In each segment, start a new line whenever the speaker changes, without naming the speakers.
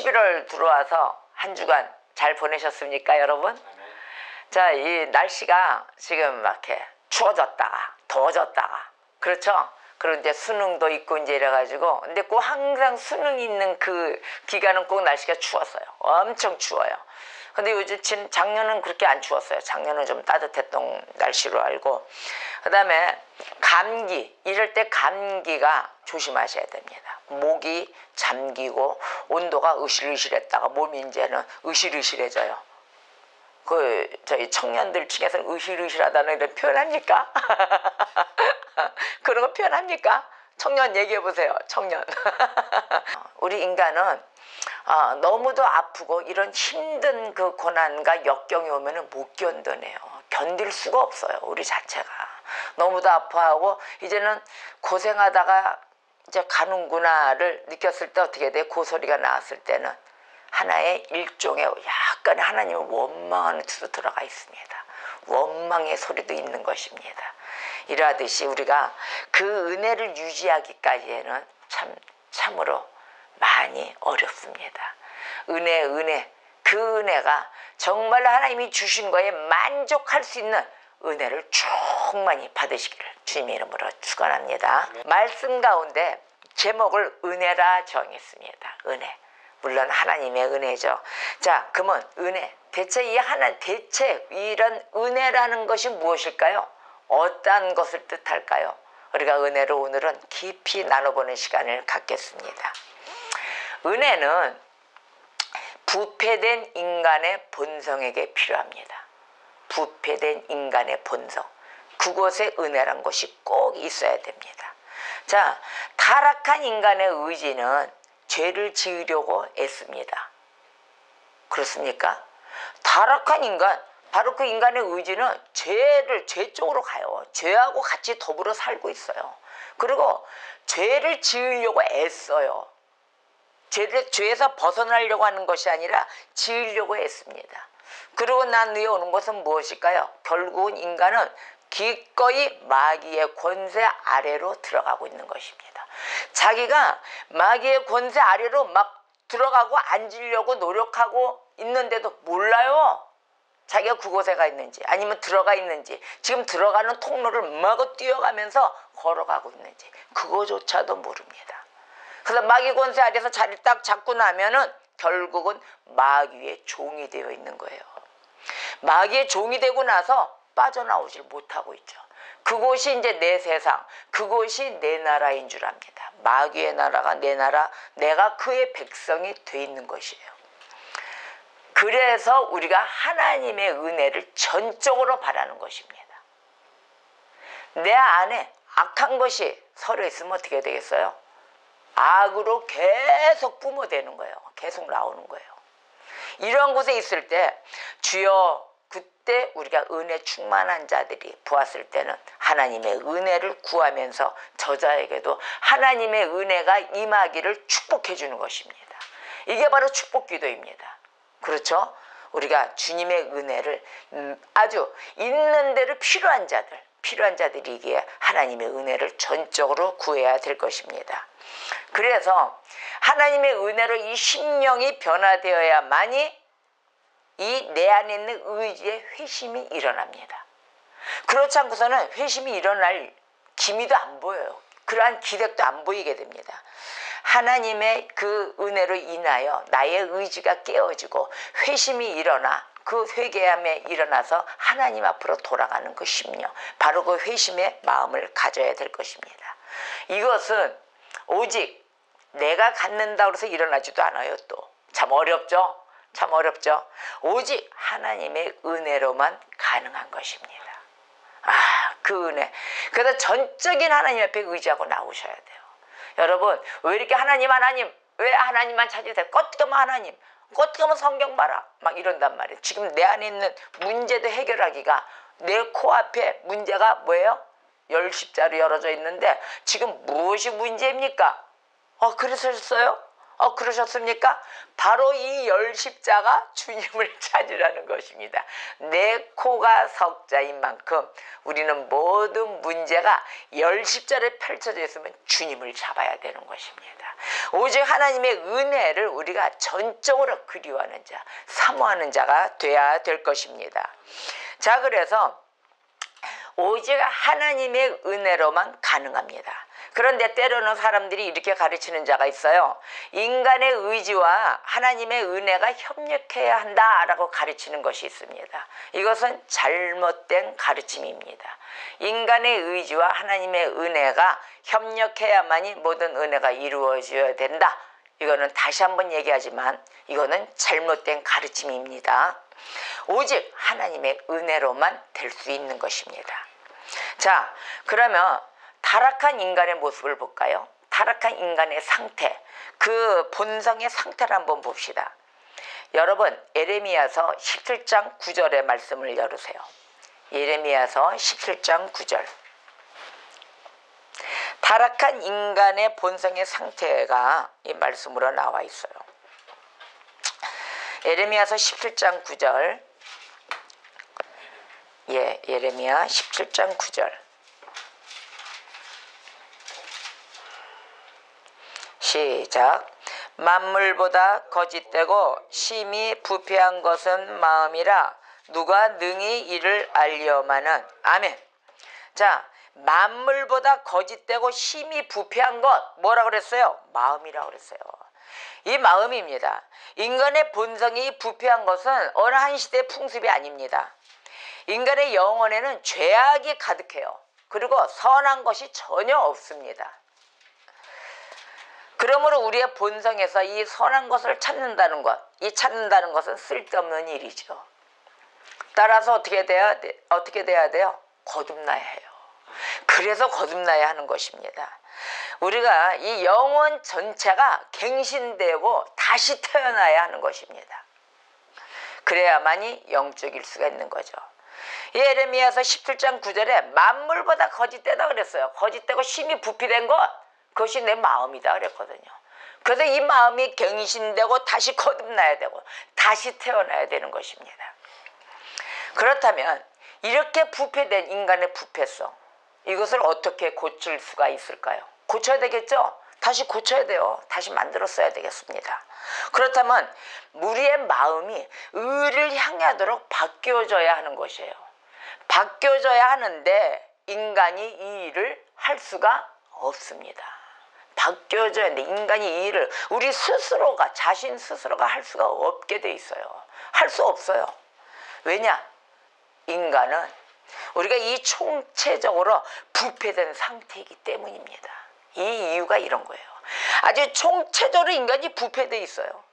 11월 들어와서 한 주간 잘 보내셨습니까, 여러분? 자, 이 날씨가 지금 막 이렇게 추워졌다가 더워졌다가 그렇죠? 그리고 이제 수능도 있고 이제 이래가지고 근데 꼭 항상 수능이 있는 그 기간은 꼭 날씨가 추웠어요. 엄청 추워요. 근데 요즘 작년은 그렇게 안 추웠어요. 작년은 좀 따뜻했던 날씨로 알고. 그 다음에 감기, 이럴 때 감기가 조심하셔야 됩니다. 목이 잠기고 온도가 으실으실했다가 몸이 이제는 으실으실해져요. 저희 청년들 중에서는 으실으실하다는 이런 표현합니까? 그런 거 표현합니까? 청년 얘기해보세요. 청년. 우리 인간은 너무도 아프고 이런 힘든 그 고난과 역경이 오면 못 견뎌내요. 견딜 수가 없어요. 우리 자체가. 너무도 아파하고 이제는 고생하다가 이제 가는구나를 느꼈을 때 어떻게 돼? 그 소리가 나왔을 때는 하나의 일종의 약간의 하나님을 원망하는 뜻으로 들어가 있습니다. 원망의 소리도 있는 것입니다. 이러하듯이 우리가 그 은혜를 유지하기까지에는 참으로 많이 어렵습니다. 은혜, 그 은혜가 정말로 하나님이 주신 거에 만족할 수 있는 은혜를 충만히 받으시기를 주님의 이름으로 축원합니다. 말씀 가운데 제목을 은혜라 정했습니다. 은혜. 물론 하나님의 은혜죠. 자, 그러면 은혜. 대체 이런 은혜라는 것이 무엇일까요? 어떠한 것을 뜻할까요? 우리가 은혜를 오늘은 깊이 나눠보는 시간을 갖겠습니다. 은혜는 부패된 인간의 본성에게 필요합니다. 부패된 인간의 본성. 그곳에 은혜란 것이 꼭 있어야 됩니다. 자, 타락한 인간의 의지는 죄를 지으려고 애씁니다. 그렇습니까? 타락한 인간, 바로 그 인간의 의지는 죄 쪽으로 가요. 죄하고 같이 더불어 살고 있어요. 그리고 죄를 지으려고 애써요. 죄에서 벗어나려고 하는 것이 아니라 지으려고 애씁니다. 그러고 난 후에 오는 것은 무엇일까요? 결국은 인간은 기꺼이 마귀의 권세 아래로 들어가고 있는 것입니다. 자기가 마귀의 권세 아래로 막 들어가고 앉으려고 노력하고 있는데도 몰라요. 자기가 그곳에 가 있는지 아니면 들어가 있는지 지금 들어가는 통로를 마구 뛰어가면서 걸어가고 있는지 그거조차도 모릅니다. 그래서 마귀 권세 아래서 자리를 딱 잡고 나면은 결국은 마귀의 종이 되어 있는 거예요. 마귀의 종이 되고 나서 빠져나오질 못하고 있죠. 그곳이 이제 내 세상, 그곳이 내 나라인 줄 압니다. 마귀의 나라가 내 나라, 내가 그의 백성이 돼 있는 것이에요. 그래서 우리가 하나님의 은혜를 전적으로 바라는 것입니다. 내 안에 악한 것이 서려 있으면 어떻게 되겠어요? 악으로 계속 뿜어대는 거예요. 계속 나오는 거예요. 이런 곳에 있을 때 주여 그때 우리가 은혜 충만한 자들이 보았을 때는 하나님의 은혜를 구하면서 저자에게도 하나님의 은혜가 임하기를 축복해 주는 것입니다. 이게 바로 축복기도입니다. 그렇죠? 우리가 주님의 은혜를 아주 있는 대로 필요한 자들이기에 하나님의 은혜를 전적으로 구해야 될 것입니다. 그래서 하나님의 은혜로 이 심령이 변화되어야만이 이 내 안에 있는 의지의 회심이 일어납니다. 그렇지 않고서는 회심이 일어날 기미도 안 보여요. 그러한 기력도 안 보이게 됩니다. 하나님의 그 은혜로 인하여 나의 의지가 깨어지고 회심이 일어나 그 회개함에 일어나서 하나님 앞으로 돌아가는 그 심령, 바로 그 회심의 마음을 가져야 될 것입니다. 이것은 오직 내가 갖는다고 해서 일어나지도 않아요. 또 참 어렵죠. 참 어렵죠. 오직 하나님의 은혜로만 가능한 것입니다. 그 은혜. 그래서 전적인 하나님 앞에 의지하고 나오셔야 돼요. 여러분, 왜 이렇게 왜 하나님만 찾으세요? 껐더만 하나님, 껐더만 성경 봐라. 막 이런단 말이에요. 지금 내 안에 있는 문제도 해결하기가 내 코앞에 문제가 뭐예요? 10십자로 열어져 있는데 지금 무엇이 문제입니까? 그러셨어요? 그러셨습니까? 바로 이 열 십자가 주님을 찾으라는 것입니다. 내 코가 석자인 만큼 우리는 모든 문제가 열 십자를 펼쳐져 있으면 주님을 잡아야 되는 것입니다. 오직 하나님의 은혜를 우리가 전적으로 그리워하는 자, 사모하는 자가 돼야 될 것입니다. 자, 그래서 오직 하나님의 은혜로만 가능합니다. 그런데 때로는 사람들이 이렇게 가르치는 자가 있어요. 인간의 의지와 하나님의 은혜가 협력해야 한다라고 가르치는 것이 있습니다. 이것은 잘못된 가르침입니다. 인간의 의지와 하나님의 은혜가 협력해야만이 모든 은혜가 이루어져야 된다. 이거는 다시 한번 얘기하지만 이거는 잘못된 가르침입니다. 오직 하나님의 은혜로만 될 수 있는 것입니다. 자, 그러면 타락한 인간의 모습을 볼까요? 타락한 인간의 상태, 그 본성의 상태를 한번 봅시다. 여러분, 예레미야서 17장 9절의 말씀을 열으세요. 예레미야서 17장 9절. 타락한 인간의 본성의 상태가 이 말씀으로 나와 있어요. 예레미야서 17장 9절. 예레미야 17장 9절. 시작. 만물보다 거짓되고 심히 부패한 것은 마음이라 누가 능히 이를 알려마는. 아멘. 자, 만물보다 거짓되고 심히 부패한 것, 뭐라 그랬어요? 마음이라고 그랬어요. 이 마음입니다. 인간의 본성이 부패한 것은 어느 한 시대의 풍습이 아닙니다. 인간의 영혼에는 죄악이 가득해요. 그리고 선한 것이 전혀 없습니다. 그러므로 우리의 본성에서 이 선한 것을 찾는다는 것, 이 찾는다는 것은 쓸데없는 일이죠. 따라서 어떻게 돼야 돼요? 거듭나야 해요. 그래서 거듭나야 하는 것입니다. 우리가 이 영혼 전체가 갱신되고 다시 태어나야 하는 것입니다. 그래야만이 영적일 수가 있는 거죠. 예레미야서 17장 9절에 만물보다 거짓되다 그랬어요. 거짓되고 심히 부패된 것, 그것이 내 마음이다 그랬거든요. 그래서 이 마음이 갱신되고 다시 거듭나야 되고 다시 태어나야 되는 것입니다. 그렇다면 이렇게 부패된 인간의 부패성, 이것을 어떻게 고칠 수가 있을까요? 고쳐야 되겠죠? 다시 고쳐야 돼요. 다시 만들었어야 되겠습니다. 그렇다면 우리의 마음이 의를 향하도록 바뀌어져야 하는 것이에요. 바뀌어져야 하는데 인간이 이 일을 할 수가 없습니다. 바뀌어져야 하는데 인간이 이 일을 우리 스스로가, 자신 스스로가 할 수가 없게 돼 있어요. 할 수 없어요. 왜냐? 인간은 우리가 이 총체적으로 부패된 상태이기 때문입니다. 이 이유가 이런 거예요. 아주 총체적으로 인간이 부패돼 있어요.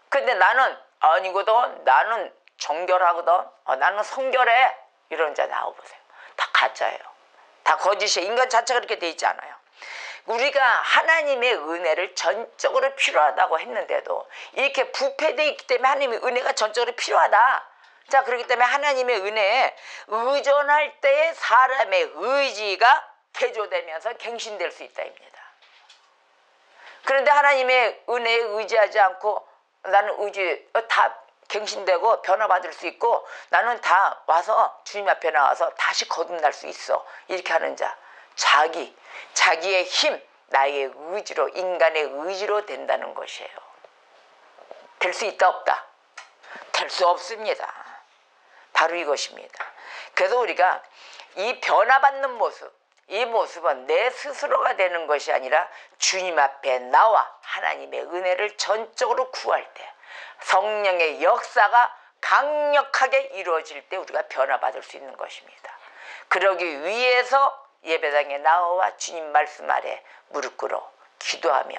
근데 나는 아니거든, 나는 정결하거든, 나는 성결해, 이런 자 나와보세요. 다 가짜예요. 다 거짓이에요. 인간 자체가 그렇게 돼 있지 않아요. 우리가 하나님의 은혜를 전적으로 필요하다고 했는데도 이렇게 부패되어 있기 때문에 하나님의 은혜가 전적으로 필요하다. 자, 그렇기 때문에 하나님의 은혜에 의존할 때에 사람의 의지가 개조되면서 갱신될 수 있다입니다. 그런데 하나님의 은혜에 의지하지 않고 나는 의지 다 갱신되고 변화받을 수 있고 나는 다 와서 주님 앞에 나와서 다시 거듭날 수 있어, 이렇게 하는 자, 자기의 힘, 나의 의지로, 인간의 의지로 된다는 것이에요. 될 수 있다 없다? 될 수 없습니다. 바로 이것입니다. 그래서 우리가 이 변화받는 모습, 이 모습은 내 스스로가 되는 것이 아니라 주님 앞에 나와 하나님의 은혜를 전적으로 구할 때, 성령의 역사가 강력하게 이루어질 때 우리가 변화받을 수 있는 것입니다. 그러기 위해서 예배당에 나와 주님 말씀 아래 무릎 꿇어 기도하며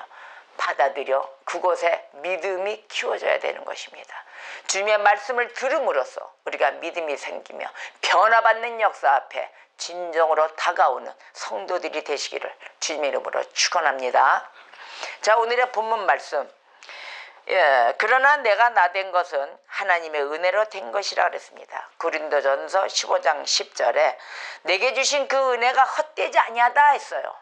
받아들여 그곳에 믿음이 키워져야 되는 것입니다. 주님의 말씀을 들음으로써 우리가 믿음이 생기며 변화받는 역사 앞에 진정으로 다가오는 성도들이 되시기를 주님의 이름으로 축원합니다. 자, 오늘의 본문 말씀, 그러나 내가 나된 것은 하나님의 은혜로 된 것이라 그랬습니다. 고린도전서 15장 10절에 내게 주신 그 은혜가 헛되지 아니하다 했어요.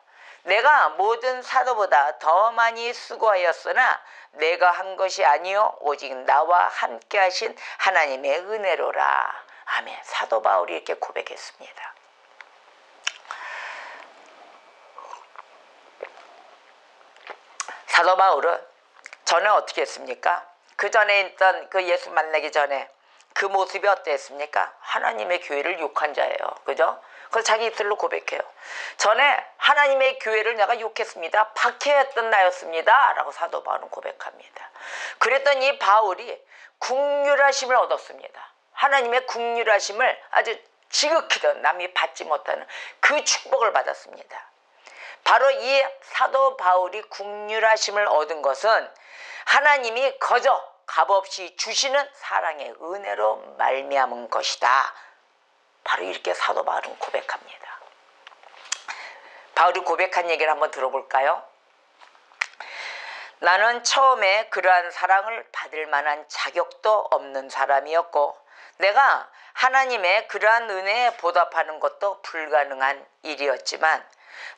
내가 모든 사도보다 더 많이 수고하였으나 내가 한 것이 아니요 오직 나와 함께 하신 하나님의 은혜로라. 아멘. 사도 바울이 이렇게 고백했습니다. 사도 바울은 전에 어떻게 했습니까? 그 전에 있던 그 예수 만나기 전에 그 모습이 어땠습니까? 하나님의 교회를 욕한 자예요. 그죠? 그래서 자기 입술로 고백해요. 전에 하나님의 교회를 내가 욕했습니다. 박해했던 나였습니다. 라고 사도 바울은 고백합니다. 그랬더니 이 바울이 긍휼하심을 얻었습니다. 하나님의 긍휼하심을 아주 지극히도 남이 받지 못하는 그 축복을 받았습니다. 바로 이 사도 바울이 긍휼하심을 얻은 것은 하나님이 거저 값없이 주시는 사랑의 은혜로 말미암은 것이다. 바로 이렇게 사도 바울은 고백합니다. 바울이 고백한 얘기를 한번 들어볼까요? 나는 처음에 그러한 사랑을 받을 만한 자격도 없는 사람이었고 내가 하나님의 그러한 은혜에 보답하는 것도 불가능한 일이었지만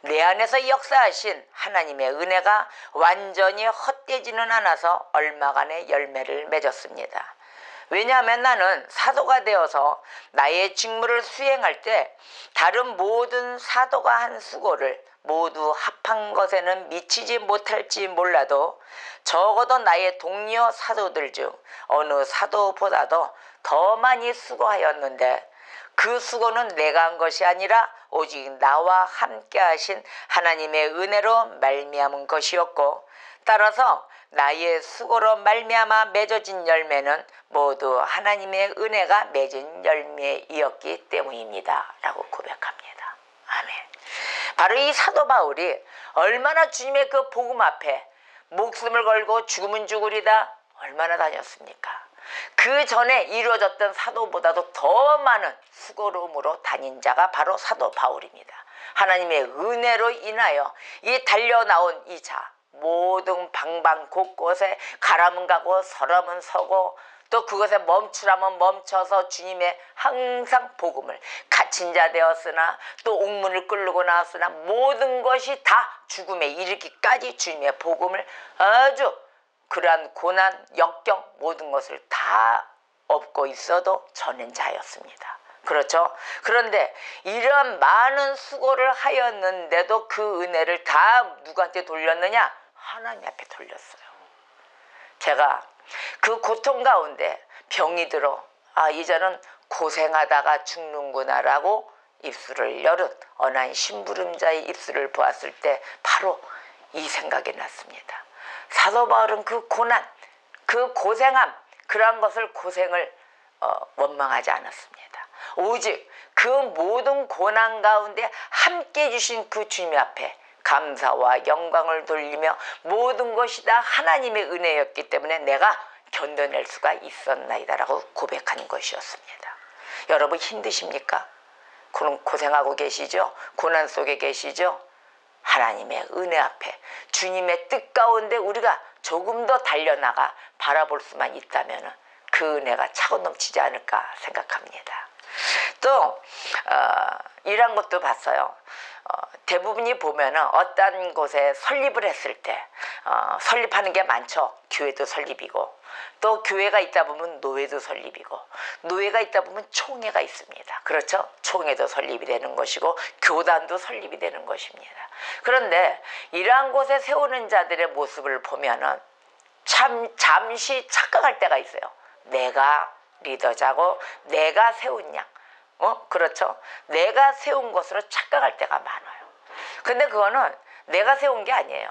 내 안에서 역사하신 하나님의 은혜가 완전히 헛되지는 않아서 얼마간의 열매를 맺었습니다. 왜냐하면 나는 사도가 되어서 나의 직무를 수행할 때 다른 모든 사도가 한 수고를 모두 합한 것에는 미치지 못할지 몰라도 적어도 나의 동료 사도들 중 어느 사도보다도 더 많이 수고하였는데 그 수고는 내가 한 것이 아니라 오직 나와 함께 하신 하나님의 은혜로 말미암은 것이었고 따라서 나의 수고로 말미암아 맺어진 열매는 모두 하나님의 은혜가 맺은 열매이었기 때문입니다. 라고 고백합니다. 아멘. 바로 이 사도 바울이 얼마나 주님의 그 복음 앞에 목숨을 걸고 죽으면 죽으리다 얼마나 다녔습니까? 그 전에 이루어졌던 사도보다도 더 많은 수고로움으로 다닌 자가 바로 사도 바울입니다. 하나님의 은혜로 인하여 이 달려나온 이 자 모든 방방 곳곳에 가라면 가고 서라면 서고 또 그것에 멈추라면 멈춰서 주님의 항상 복음을 갇힌 자 되었으나 또 옥문을 끌고 나왔으나 모든 것이 다 죽음에 이르기까지 주님의 복음을 아주 그러한 고난, 역경 모든 것을 다 업고 있어도 전한 자였습니다. 그렇죠? 그런데 이러한 많은 수고를 하였는데도 그 은혜를 다 누구한테 돌렸느냐? 하나님 앞에 돌렸어요. 제가 그 고통 가운데 병이 들어 이제는 고생하다가 죽는구나 라고 입술을 열은 어느 한 심부름자의 입술을 보았을 때 바로 이 생각이 났습니다. 사도 바울은 그 고난, 그 고생함 그러한 것을 고생을 원망하지 않았습니다. 오직 그 모든 고난 가운데 함께 해주신 그 주님 앞에 감사와 영광을 돌리며 모든 것이 다 하나님의 은혜였기 때문에 내가 견뎌낼 수가 있었나이다 라고 고백한 것이었습니다. 여러분 힘드십니까? 고생하고 계시죠? 고난 속에 계시죠? 하나님의 은혜 앞에 주님의 뜻 가운데 우리가 조금 더 달려나가 바라볼 수만 있다면 그 은혜가 차고 넘치지 않을까 생각합니다. 또 이런 것도 봤어요. 대부분이 보면은 어떤 곳에 설립을 했을 때 설립하는 게 많죠. 교회도 설립이고 또 교회가 있다 보면 노회도 설립이고 노회가 있다 보면 총회가 있습니다. 그렇죠? 총회도 설립이 되는 것이고 교단도 설립이 되는 것입니다. 그런데 이러한 곳에 세우는 자들의 모습을 보면은 참 잠시 착각할 때가 있어요. 내가 리더자고 내가 세운 양 그렇죠? 내가 세운 것으로 착각할 때가 많아요. 근데 그거는 내가 세운 게 아니에요.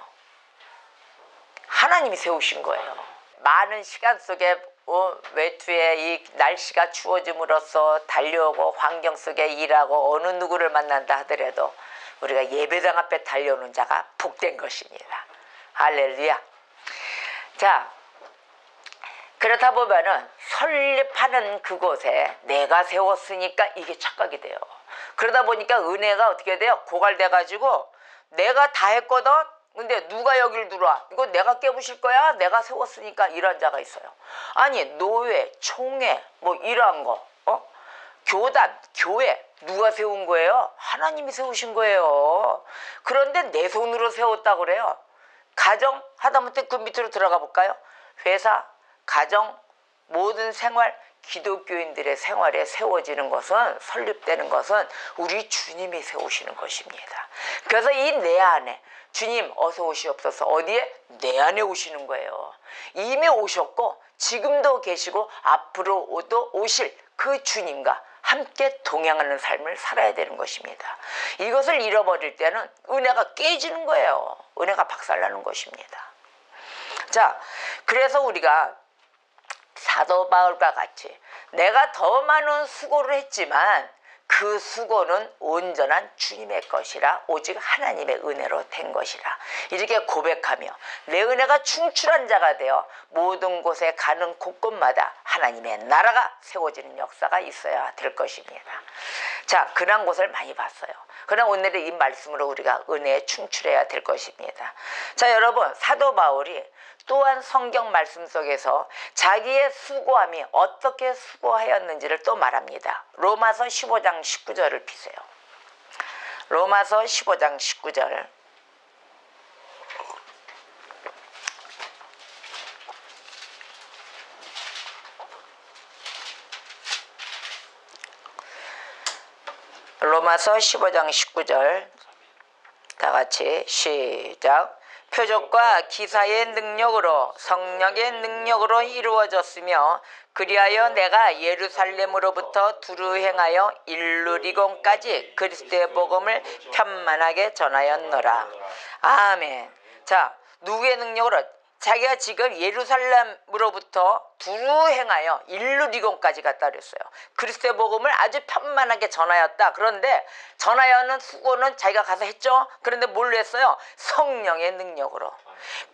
하나님이 세우신 거예요. 많은 시간 속에 외투에 이 날씨가 추워짐으로써 달려오고 환경 속에 일하고 어느 누구를 만난다 하더라도 우리가 예배당 앞에 달려오는 자가 복된 것입니다. 할렐루야. 자, 그렇다 보면은 설립하는 그곳에 내가 세웠으니까 이게 착각이 돼요. 그러다 보니까 은혜가 어떻게 돼요? 고갈돼가지고 내가 다 했거든? 근데 누가 여길 들어와? 이거 내가 깨부실 거야? 내가 세웠으니까 이런 자가 있어요. 아니 노회, 총회 뭐 이러한 거 교단, 교회 누가 세운 거예요? 하나님이 세우신 거예요. 그런데 내 손으로 세웠다고 그래요. 가정 하다못해 그 밑으로 들어가 볼까요? 회사, 가정, 모든 생활, 기독교인들의 생활에 세워지는 것은, 설립되는 것은 우리 주님이 세우시는 것입니다. 그래서 이 내 안에 주님 어서 오시옵소서. 어디에? 내 안에 오시는 거예요. 이미 오셨고 지금도 계시고 앞으로도 오실 그 주님과 함께 동행하는 삶을 살아야 되는 것입니다. 이것을 잃어버릴 때는 은혜가 깨지는 거예요. 은혜가 박살나는 것입니다. 자, 그래서 우리가 사도 바울과 같이 내가 더 많은 수고를 했지만 그 수고는 온전한 주님의 것이라, 오직 하나님의 은혜로 된 것이라, 이렇게 고백하며 내 은혜가 충출한 자가 되어 모든 곳에 가는 곳곳마다 하나님의 나라가 세워지는 역사가 있어야 될 것입니다. 자, 그런 곳을 많이 봤어요. 그러나 오늘의 이 말씀으로 우리가 은혜에 충출해야 될 것입니다. 자, 여러분, 사도 바울이 또한 성경 말씀 속에서 자기의 수고함이 어떻게 수고하였는지를 또 말합니다. 로마서 15장 19절을 피세요. 로마서 15장 19절. 로마서 15장 19절 다 같이 시작. 표적과 기사의 능력으로, 성령의 능력으로 이루어졌으며 그리하여 내가 예루살렘으로부터 두루 행하여 일루리곤까지 그리스도의 복음을 편만하게 전하였노라. 아멘. 자, 누구의 능력으로? 자기가 지금 예루살렘으로부터 두루 행하여 일루리곤까지 갔다 그랬어요. 그리스도의 복음을 아주 편만하게 전하였다. 그런데 전하여는 수고는 자기가 가서 했죠. 그런데 뭘로 했어요? 성령의 능력으로,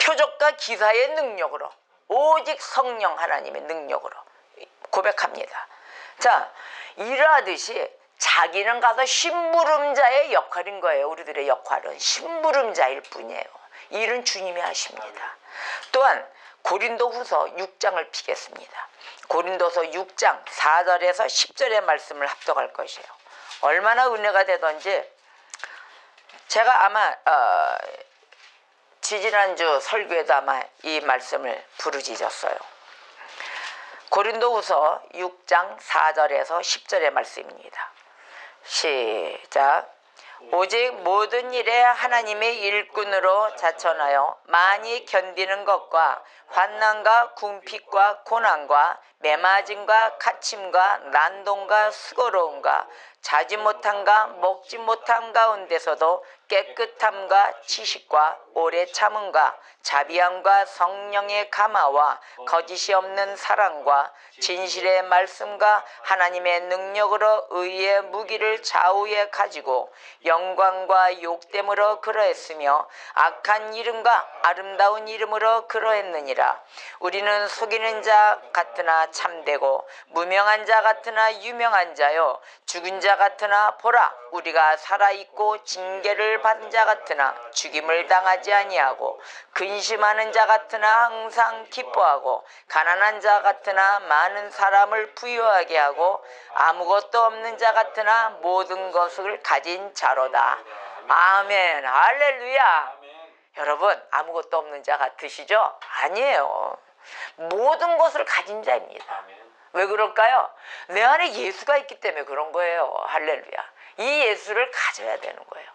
표적과 기사의 능력으로, 오직 성령 하나님의 능력으로 고백합니다. 자, 이러하듯이 자기는 가서 심부름자의 역할인 거예요. 우리들의 역할은 심부름자일 뿐이에요. 일은 주님이 하십니다. 또한 고린도후서 6장을 피겠습니다. 고린도서 6장 4절에서 10절의 말씀을 합독할 것이에요. 얼마나 은혜가 되던지 제가 아마 지지난주 설교에도 아마 이 말씀을 부르짖었어요. 고린도후서 6장 4절에서 10절의 말씀입니다. 시작. 오직 모든 일에 하나님의 일꾼으로 자천하여 많이 견디는 것과 환난과 궁핍과 고난과 매맞음과 갇힘과 난동과 수고로움과 자지 못함과 먹지 못함 가운데서도 깨끗함과 지식과 오래 참음과 자비함과 성령의 감화와 거짓이 없는 사랑과 진실의 말씀과 하나님의 능력으로 의의 무기를 좌우에 가지고 영광과 욕됨으로 그러했으며 악한 이름과 아름다운 이름으로 그러했느니라. 우리는 속이는 자 같으나 참되고 무명한 자 같으나 유명한 자요, 죽은 자 같으나 보라 우리가 살아있고 징계를 받은 자 같으나 죽임을 당하지 아니하고, 근심하는 자 같으나 항상 기뻐하고, 가난한 자 같으나 많은 사람을 부유하게 하고, 아무것도 없는 자 같으나 모든 것을 가진 자로다. 아멘. 할렐루야. 여러분, 아무것도 없는 자 같으시죠? 아니에요. 모든 것을 가진 자입니다. 왜 그럴까요? 내 안에 예수가 있기 때문에 그런 거예요. 할렐루야. 이 예수를 가져야 되는 거예요.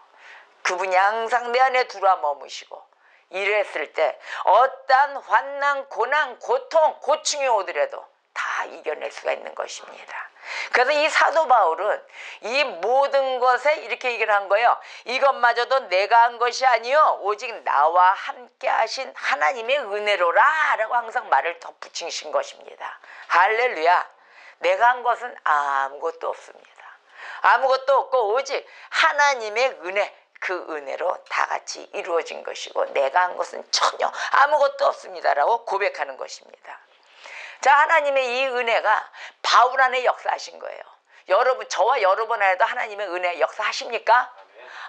그분이 항상 내 안에 들어와 머무시고, 이랬을 때 어떠한 환난, 고난, 고통, 고충이 오더라도 다 이겨낼 수가 있는 것입니다. 그래서 이 사도 바울은 이 모든 것에 이렇게 얘기를 한 거예요. 이것마저도 내가 한 것이 아니요 오직 나와 함께 하신 하나님의 은혜로라 라고 항상 말을 덧붙이신 것입니다. 할렐루야. 내가 한 것은 아무것도 없습니다. 아무것도 없고 오직 하나님의 은혜, 그 은혜로 다 같이 이루어진 것이고 내가 한 것은 전혀 아무것도 없습니다라고 고백하는 것입니다. 자, 하나님의 이 은혜가 바울 안에 역사하신 거예요. 여러분, 저와 여러분 안에도 하나님의 은혜 역사하십니까?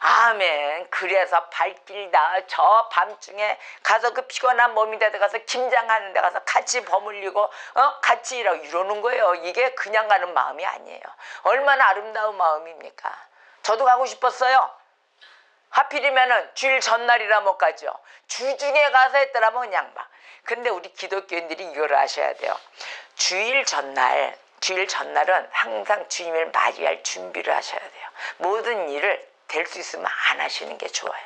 아멘. 그래서 발길다 저 밤중에 가서 그 피곤한 몸인데 가서 김장하는 데 가서 같이 버물리고 같이 일하고 이러는 거예요. 이게 그냥 가는 마음이 아니에요. 얼마나 아름다운 마음입니까? 저도 가고 싶었어요. 하필이면은 주일 전날이라 못 가죠. 주중에 가서 했더라면 그냥 막. 근데 우리 기독교인들이 이걸 아셔야 돼요. 주일 전날은 항상 주님을 맞이할 준비를 하셔야 돼요. 모든 일을 될 수 있으면 안 하시는 게 좋아요.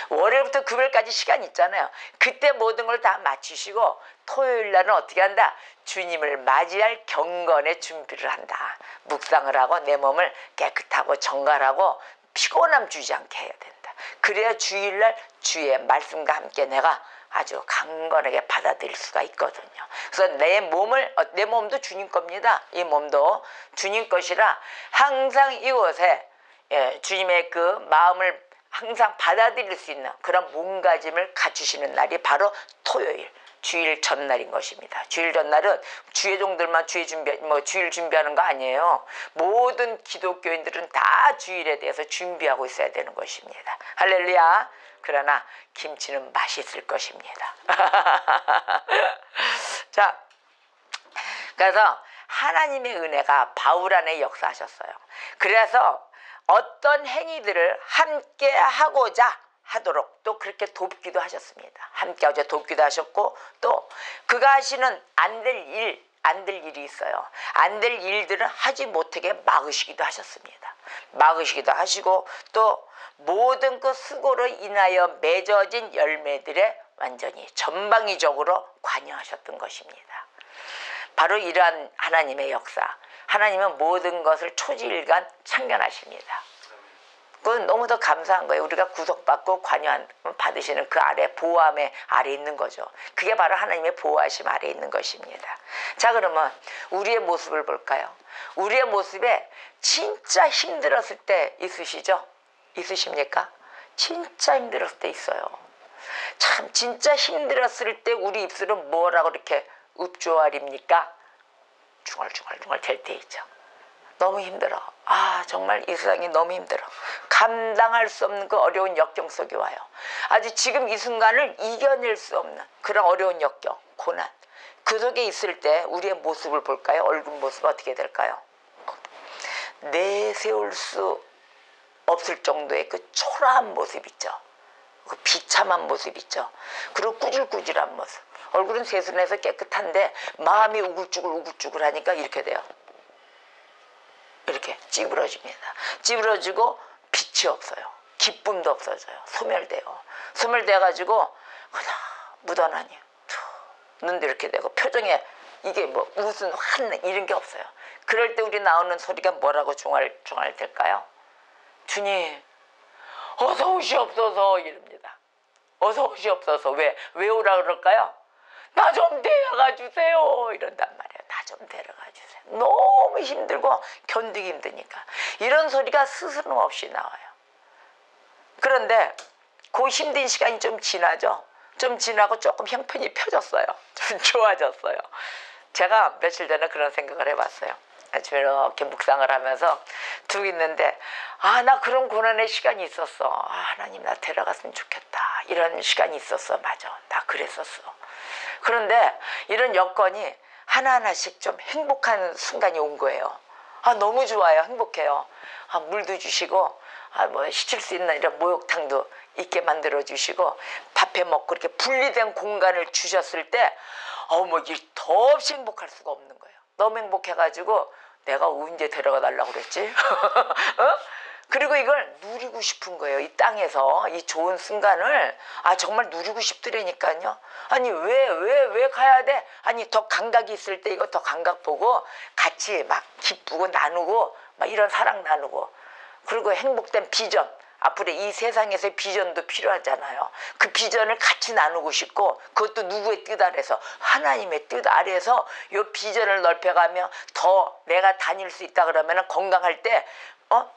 월요일부터 금요일까지 시간 있잖아요. 그때 모든 걸 다 마치시고 토요일 날은 어떻게 한다? 주님을 맞이할 경건의 준비를 한다. 묵상을 하고 내 몸을 깨끗하고 정갈하고 피곤함 주지 않게 해야 된다. 그래야 주일날 주의 말씀과 함께 내가 아주 강건하게 받아들일 수가 있거든요. 그래서 내 몸도 주님 겁니다. 이 몸도 주님 것이라 항상 이곳에 주님의 그 마음을 항상 받아들일 수 있는 그런 몸가짐을 갖추시는 날이 바로 토요일, 주일 전날인 것입니다. 주일 전날은 주의 종들만 주일 준비하는 거 아니에요. 모든 기독교인들은 다 주일에 대해서 준비하고 있어야 되는 것입니다. 할렐루야. 그러나 김치는 맛있을 것입니다. 자, 그래서 하나님의 은혜가 바울 안에 역사하셨어요. 그래서 어떤 행위들을 함께 하고자 하도록 또 그렇게 돕기도 하셨습니다. 함께 하고자 돕기도 하셨고 또 그가 하시는 안 될 일이 있어요. 안 될 일들을 하지 못하게 막으시기도 하셨습니다. 막으시기도 하시고 또 모든 그 수고로 인하여 맺어진 열매들에 완전히 전방위적으로 관여하셨던 것입니다. 바로 이러한 하나님의 역사. 하나님은 모든 것을 초지일간 참견하십니다. 그건 너무도 감사한 거예요. 우리가 구속받고 받으시는 그 아래 보호함의 아래 있는 거죠. 그게 바로 하나님의 보호하심 아래 있는 것입니다. 자, 그러면 우리의 모습을 볼까요? 우리의 모습에 진짜 힘들었을 때 있으시죠? 있으십니까? 진짜 힘들었을 때 있어요. 참 진짜 힘들었을 때 우리 입술은 뭐라고 이렇게 읍조알입니까? 중얼중얼 될 때 있죠. 너무 힘들어. 정말 이 세상이 너무 힘들어. 감당할 수 없는 그 어려운 역경 속에 와요. 아주 지금 이 순간을 이겨낼 수 없는 그런 어려운 역경, 고난. 그 속에 있을 때 우리의 모습을 볼까요? 얼굴 모습 어떻게 될까요? 내세울 수 없을 정도의 그 초라한 모습 있죠. 그 비참한 모습 있죠. 그리고 꾸질꾸질한 모습. 얼굴은 세순해서 깨끗한데 마음이 우글쭈글 하니까 이렇게 돼요. 이렇게 찌그러집니다. 찌그러지고 빛이 없어요. 기쁨도 없어져요. 소멸돼요. 소멸돼가지고 묻어나니 눈도 이렇게 되고 표정에 이게 뭐 무슨 환 이런 게 없어요. 그럴 때 우리 나오는 소리가 뭐라고 중얼중얼 될까요? 주님 어서 오시옵소서 이럽니다. 어서 오시옵소서. 왜 오라 그럴까요? 나 좀 데려가 주세요 이런단 말이에요. 나 좀 데려가 주세요. 너무 힘들고 견디기 힘드니까 이런 소리가 스스럼 없이 나와요. 그런데 그 힘든 시간이 좀 지나죠. 좀 지나고 조금 형편이 펴졌어요. 좀 좋아졌어요. 제가 며칠 전에 그런 생각을 해봤어요. 아침에 이렇게 묵상을 하면서 두고 있는데 나 그런 고난의 시간이 있었어. 하나님 나 데려갔으면 좋겠다. 이런 시간이 있었어. 맞아. 나 그랬었어. 그런데 이런 여건이 하나하나씩 좀 행복한 순간이 온 거예요. 너무 좋아요. 행복해요. 물도 주시고 뭐 시칠 수 있는 이런 목욕탕도 있게 만들어 주시고 밥해 먹고 이렇게 분리된 공간을 주셨을 때 뭐 더없이 행복할 수가 없는 거예요. 너무 행복해가지고 내가 언제 데려가 달라고 그랬지? 그리고 이걸 누리고 싶은 거예요. 이 땅에서 이 좋은 순간을 정말 누리고 싶더라니까요. 아니 왜 가야 돼? 아니 더 감각이 있을 때 이거 더 감각 보고 같이 막 기쁘고 나누고 막 이런 사랑 나누고 그리고 행복된 비전 앞으로 이 세상에서의 비전도 필요하잖아요. 그 비전을 같이 나누고 싶고 그것도 누구의 뜻 아래서 하나님의 뜻 아래서 이 비전을 넓혀가며 더 내가 다닐 수 있다 그러면 건강할 때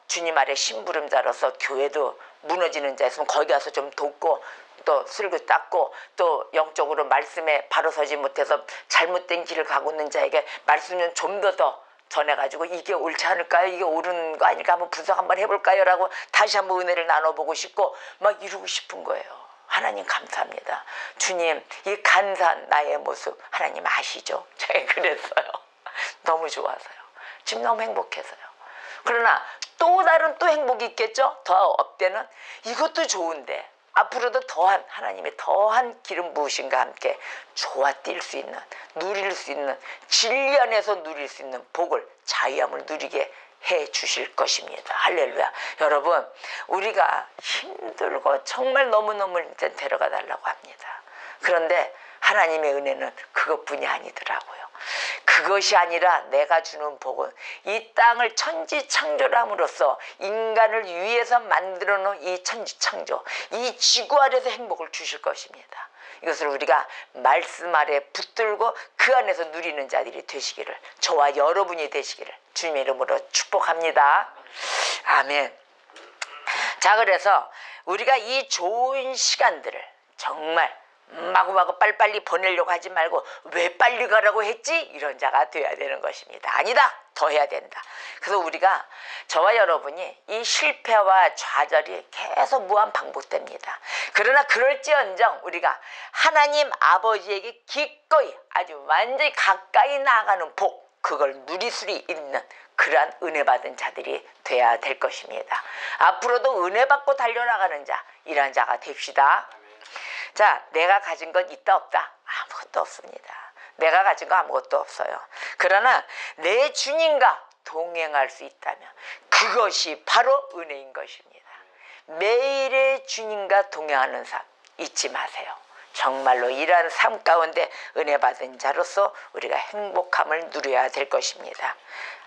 주님 아래 심부름자로서 교회도 무너지는 자 있으면 거기 가서 좀 돕고 또 쓸고 닦고 또 영적으로 말씀에 바로 서지 못해서 잘못된 길을 가고 있는 자에게 말씀은 좀 더 전해가지고 이게 옳지 않을까요? 이게 옳은 거 아닐까? 한번 분석 한번 해볼까요? 라고 다시 한번 은혜를 나눠보고 싶고 막 이루고 싶은 거예요. 하나님 감사합니다. 주님, 이 간사한 나의 모습 하나님 아시죠? 제가 그랬어요. 너무 좋아서요. 지금 너무 행복해서요. 그러나 또 다른 또 행복이 있겠죠? 더 업되는 이것도 좋은데 앞으로도 더한 하나님의 더한 기름 부으심과 함께 좋아 뛸 수 있는, 누릴 수 있는, 진리 안에서 누릴 수 있는 복을, 자유함을 누리게 해 주실 것입니다. 할렐루야. 여러분, 우리가 힘들고 정말 너무너무 데려가 달라고 합니다. 그런데 하나님의 은혜는 그것뿐이 아니더라고요. 그것이 아니라 내가 주는 복은 이 땅을 천지창조함으로써 인간을 위해서 만들어 놓은 이 천지창조, 이 지구 아래서 행복을 주실 것입니다. 이것을 우리가 말씀 아래 붙들고 그 안에서 누리는 자들이 되시기를, 저와 여러분이 되시기를 주님의 이름으로 축복합니다. 아멘. 자, 그래서 우리가 이 좋은 시간들을 정말 마구마구 빨리빨리 보내려고 하지 말고 왜 빨리 가라고 했지? 이런 자가 되어야 되는 것입니다. 아니다. 더 해야 된다. 그래서 우리가, 저와 여러분이 이 실패와 좌절이 계속 무한 반복됩니다. 그러나 그럴지언정 우리가 하나님 아버지에게 기꺼이 아주 완전히 가까이 나아가는 복, 그걸 누릴 수 있는 그러한 은혜 받은 자들이 돼야 될 것입니다. 앞으로도 은혜 받고 달려나가는 자, 이러한 자가 됩시다. 자, 내가 가진 건 있다 없다? 아무것도 없습니다. 내가 가진 거 아무것도 없어요. 그러나 내 주님과 동행할 수 있다면 그것이 바로 은혜인 것입니다. 매일의 주님과 동행하는 삶 잊지 마세요. 정말로 이러한 삶 가운데 은혜 받은 자로서 우리가 행복함을 누려야 될 것입니다.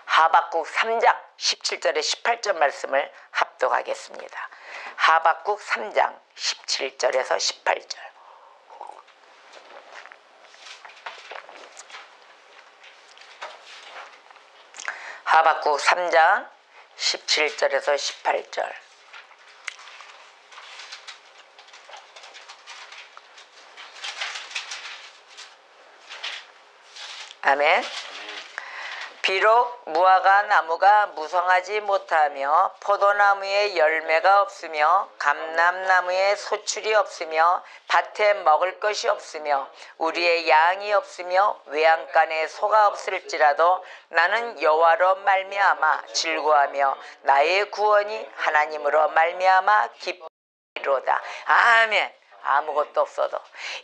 하박국 3장 17절에 18절 말씀을 합독하겠습니다. 하박국 3장 17절에서 18절. 하박국 3장 17절에서 18절. 아멘. 비록 무화과 나무가 무성하지 못하며 포도나무에 열매가 없으며 감람나무에 소출이 없으며 밭에 먹을 것이 없으며 우리의 양이 없으며 외양간에 소가 없을지라도 나는 여호와로 말미암아 즐거워하며 나의 구원이 하나님으로 말미암아 기쁘리로다. 아멘. 아무것도 없어도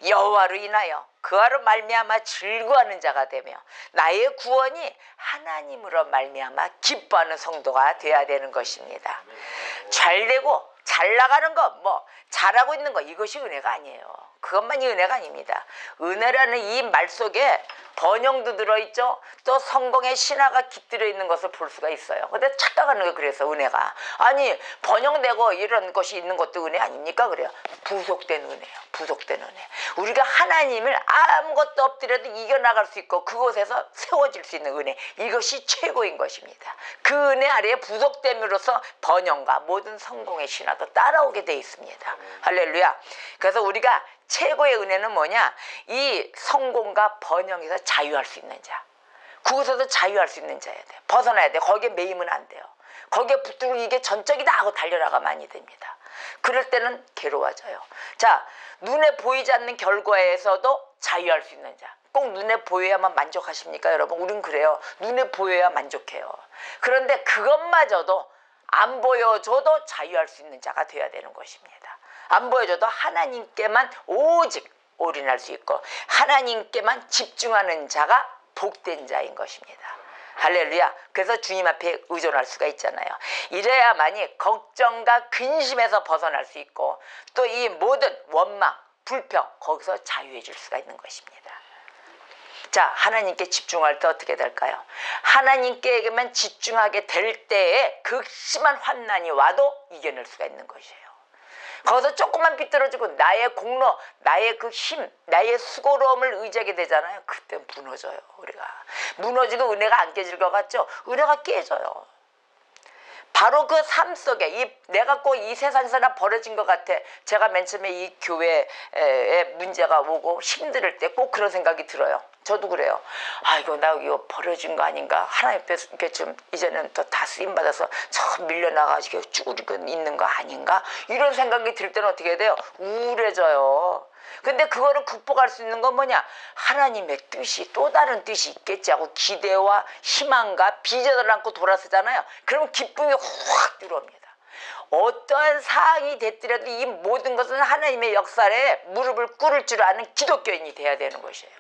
여호와로 인하여 그와로 말미암아 즐거워하는 자가 되며 나의 구원이 하나님으로 말미암아 기뻐하는 성도가 되어야 되는 것입니다. 잘되고 잘 나가는 것, 뭐 잘하고 있는 것, 이것이 은혜가 아니에요. 그것만이 은혜가 아닙니다. 은혜라는 이 말 속에 번영도 들어있죠. 또 성공의 신화가 깃들어 있는 것을 볼 수가 있어요. 근데 착각하는 거, 그래서 은혜가 아니 번영되고 이런 것이 있는 것도 은혜 아닙니까? 그래요. 부속된 은혜요. 부속된 은혜. 우리가 하나님을 아무것도 없더라도 이겨나갈 수 있고 그곳에서 세워질 수 있는 은혜, 이것이 최고인 것입니다. 그 은혜 아래에 부속됨으로써 번영과 모든 성공의 신화도 따라오게 돼 있습니다. 할렐루야. 그래서 우리가 최고의 은혜는 뭐냐? 이 성공과 번영에서 자유할 수 있는 자, 그곳에서 자유할 수 있는 자야 돼. 벗어나야 돼. 거기에 매이면 안 돼요. 거기에 붙들고 이게 전적이다 하고 달려나가면 아니 됩니다. 그럴 때는 괴로워져요. 자, 눈에 보이지 않는 결과에서도 자유할 수 있는 자. 꼭 눈에 보여야만 만족하십니까, 여러분? 우린 그래요. 눈에 보여야 만족해요. 그런데 그것마저도 안 보여줘도 자유할 수 있는 자가 되어야 되는 것입니다. 안 보여줘도 하나님께만 오직 올인할 수 있고 하나님께만 집중하는 자가 복된 자인 것입니다. 할렐루야. 그래서 주님 앞에 의존할 수가 있잖아요. 이래야만이 걱정과 근심에서 벗어날 수 있고 또 이 모든 원망, 불평, 거기서 자유해질 수가 있는 것입니다. 자, 하나님께 집중할 때 어떻게 될까요? 하나님께만 집중하게 될 때에 극심한 환난이 와도 이겨낼 수가 있는 것이에요. 거기서 조금만 비뚤어지고 나의 공로, 나의 그 힘, 나의 수고로움을 의지하게 되잖아요. 그때 무너져요. 우리가 무너지고 은혜가 안 깨질 것 같죠? 은혜가 깨져요. 바로 그 삶 속에 내가 꼭 이 세상에서나 벌어진 것 같아. 제가 맨 처음에 이 교회에 문제가 오고 힘들 때 꼭 그런 생각이 들어요. 저도 그래요. 아, 이거 버려진 거 아닌가? 하나님 앞에 이렇게 좀 이제는 더 다 쓰임 받아서 저 밀려나가지고 쭈그리고 있는 거 아닌가? 이런 생각이 들 때는 어떻게 돼요? 우울해져요. 근데 그거를 극복할 수 있는 건 뭐냐? 하나님의 뜻이, 또 다른 뜻이 있겠지 하고 기대와 희망과 비전을 안고 돌아서잖아요. 그러면 기쁨이 확 들어옵니다. 어떠한 상황이 됐더라도 이 모든 것은 하나님의 역사에 무릎을 꿇을 줄 아는 기독교인이 돼야 되는 것이에요.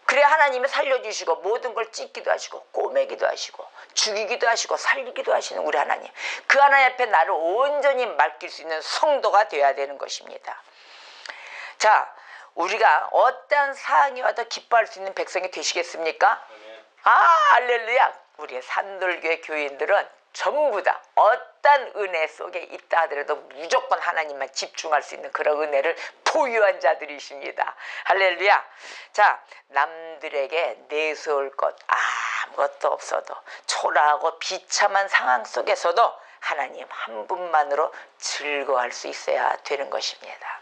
그래야 하나님이 살려주시고 모든 걸 찢기도 하시고 꼬매기도 하시고 죽이기도 하시고 살리기도 하시는 우리 하나님, 그 하나님 앞에 나를 온전히 맡길 수 있는 성도가 되어야 되는 것입니다. 자, 우리가 어떠한 상황이 와도 기뻐할 수 있는 백성이 되시겠습니까? 아, 할렐루야. 우리 산돌교회 교인들은 전부 다 어떤 은혜 속에 있다 하더라도 무조건 하나님만 집중할 수 있는 그런 은혜를 보유한 자들이십니다. 할렐루야. 자, 남들에게 내세울 것 아무것도 없어도 초라하고 비참한 상황 속에서도 하나님 한 분만으로 즐거워할 수 있어야 되는 것입니다.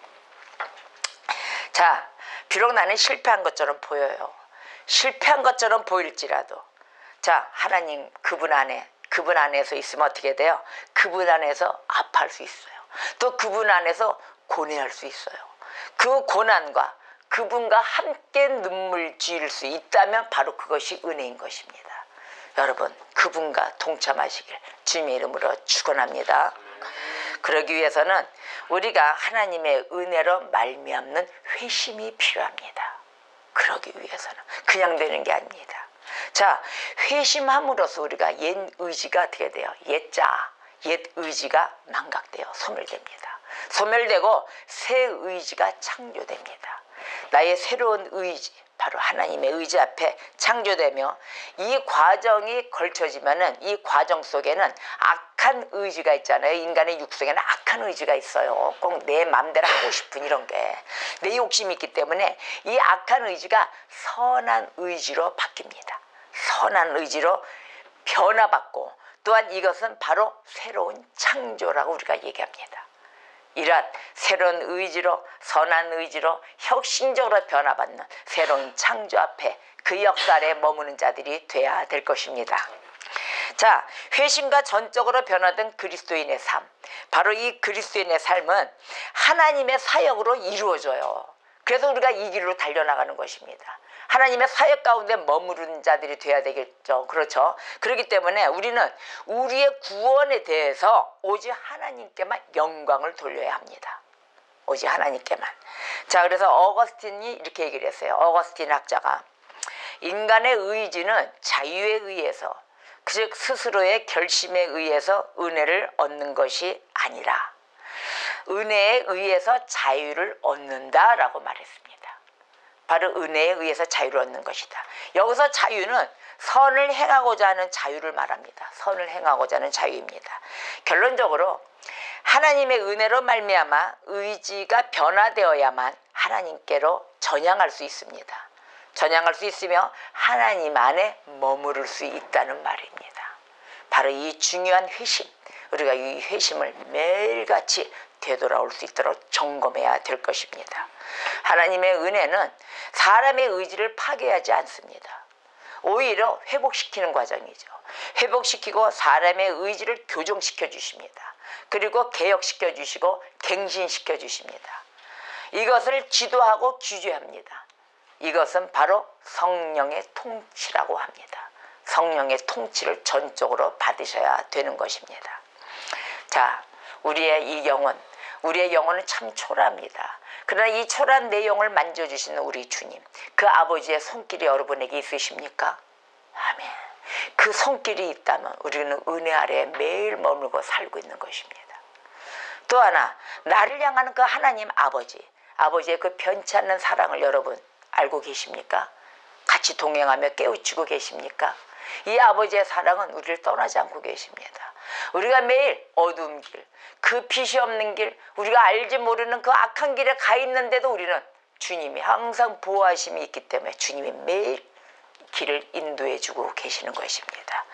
자, 비록 나는 실패한 것처럼 보여요. 실패한 것처럼 보일지라도 자, 하나님 그분 안에서 있으면 어떻게 돼요? 그분 안에서 아파할 수 있어요. 또 그분 안에서 고뇌할 수 있어요. 그 고난과 그분과 함께 눈물 지을 수 있다면 바로 그것이 은혜인 것입니다. 여러분, 그분과 동참하시길 주님의 이름으로 축원합니다. 그러기 위해서는 우리가 하나님의 은혜로 말미암는 회심이 필요합니다. 그러기 위해서는 그냥 되는 게 아닙니다. 자, 회심함으로써 우리가 옛 의지가 어떻게 돼요? 옛 의지가 망각돼요. 소멸됩니다. 소멸되고 새 의지가 창조됩니다. 나의 새로운 의지, 바로 하나님의 의지 앞에 창조되며 이 과정이 걸쳐지면은 이 과정 속에는 악한 의지가 있잖아요. 인간의 육성에는 악한 의지가 있어요. 꼭 내 마음대로 하고 싶은 이런 게 내 욕심이 있기 때문에 이 악한 의지가 선한 의지로 바뀝니다. 선한 의지로 변화받고 또한 이것은 바로 새로운 창조라고 우리가 얘기합니다. 이러한 새로운 의지로 선한 의지로 혁신적으로 변화받는 새로운 창조 앞에 그 역사 아래 머무는 자들이 돼야 될 것입니다. 자, 회심과 전적으로 변화된 그리스도인의 삶, 바로 이 그리스도인의 삶은 하나님의 사역으로 이루어져요. 그래서 우리가 이 길로 달려나가는 것입니다. 하나님의 사역 가운데 머무른 자들이 돼야 되겠죠. 그렇죠. 그렇기 때문에 우리는 우리의 구원에 대해서 오직 하나님께만 영광을 돌려야 합니다. 오직 하나님께만. 자, 그래서 어거스틴이 이렇게 얘기를 했어요. 어거스틴 학자가 인간의 의지는 자유에 의해서, 즉 스스로의 결심에 의해서 은혜를 얻는 것이 아니라 은혜에 의해서 자유를 얻는다라고 말했습니다. 바로 은혜에 의해서 자유를 얻는 것이다. 여기서 자유는 선을 행하고자 하는 자유를 말합니다. 선을 행하고자 하는 자유입니다. 결론적으로 하나님의 은혜로 말미암아 의지가 변화되어야만 하나님께로 전향할 수 있습니다. 전향할 수 있으며 하나님 안에 머무를 수 있다는 말입니다. 바로 이 중요한 회심, 우리가 이 회심을 매일같이 되돌아올 수 있도록 점검해야 될 것입니다. 하나님의 은혜는 사람의 의지를 파괴하지 않습니다. 오히려 회복시키는 과정이죠. 회복시키고 사람의 의지를 교정시켜 주십니다. 그리고 개혁시켜 주시고 갱신시켜 주십니다. 이것을 지도하고 규제합니다. 이것은 바로 성령의 통치라고 합니다. 성령의 통치를 전적으로 받으셔야 되는 것입니다. 자, 우리의 영혼은 참 초라합니다. 그러나 이 초라한 내 영을 만져주시는 우리 주님, 그 아버지의 손길이 여러분에게 있으십니까? 아멘. 그 손길이 있다면 우리는 은혜 아래에 매일 머물고 살고 있는 것입니다. 또 하나, 나를 향하는 그 하나님 아버지의 그 변치 않는 사랑을 여러분 알고 계십니까? 같이 동행하며 깨우치고 계십니까? 이 아버지의 사랑은 우리를 떠나지 않고 계십니다. 우리가 매일 어두운 길, 그 빛이 없는 길, 우리가 알지 모르는 그 악한 길에 가 있는데도 우리는 주님이 항상 보호하심이 있기 때문에 주님이 매일 길을 인도해 주고 계시는 것입니다.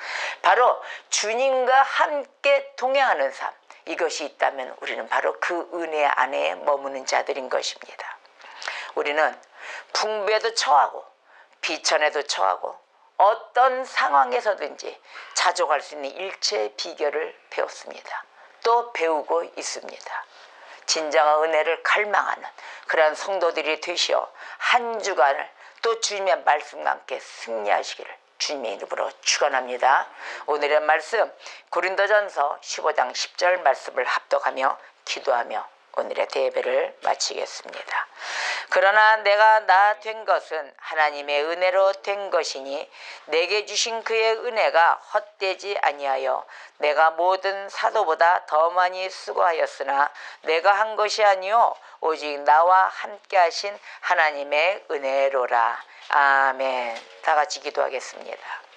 바로 주님과 함께 동행하는 삶, 이것이 있다면 우리는 바로 그 은혜 안에 머무는 자들인 것입니다. 우리는 풍부에도 처하고 비천에도 처하고 어떤 상황에서든지 자족할 수 있는 일체의 비결을 배웠습니다. 또 배우고 있습니다. 진정한 은혜를 갈망하는 그러한 성도들이 되시어 한 주간을 또 주님의 말씀과 함께 승리하시기를 주님의 이름으로 축원합니다. 오늘의 말씀 고린도전서 15장 10절 말씀을 합독하며 기도하며 오늘의 대예배를 마치겠습니다. 그러나 내가 나 된 것은 하나님의 은혜로 된 것이니 내게 주신 그의 은혜가 헛되지 아니하여 내가 모든 사도보다 더 많이 수고하였으나 내가 한 것이 아니요 오직 나와 함께 하신 하나님의 은혜로라. 아멘. 다 같이 기도하겠습니다.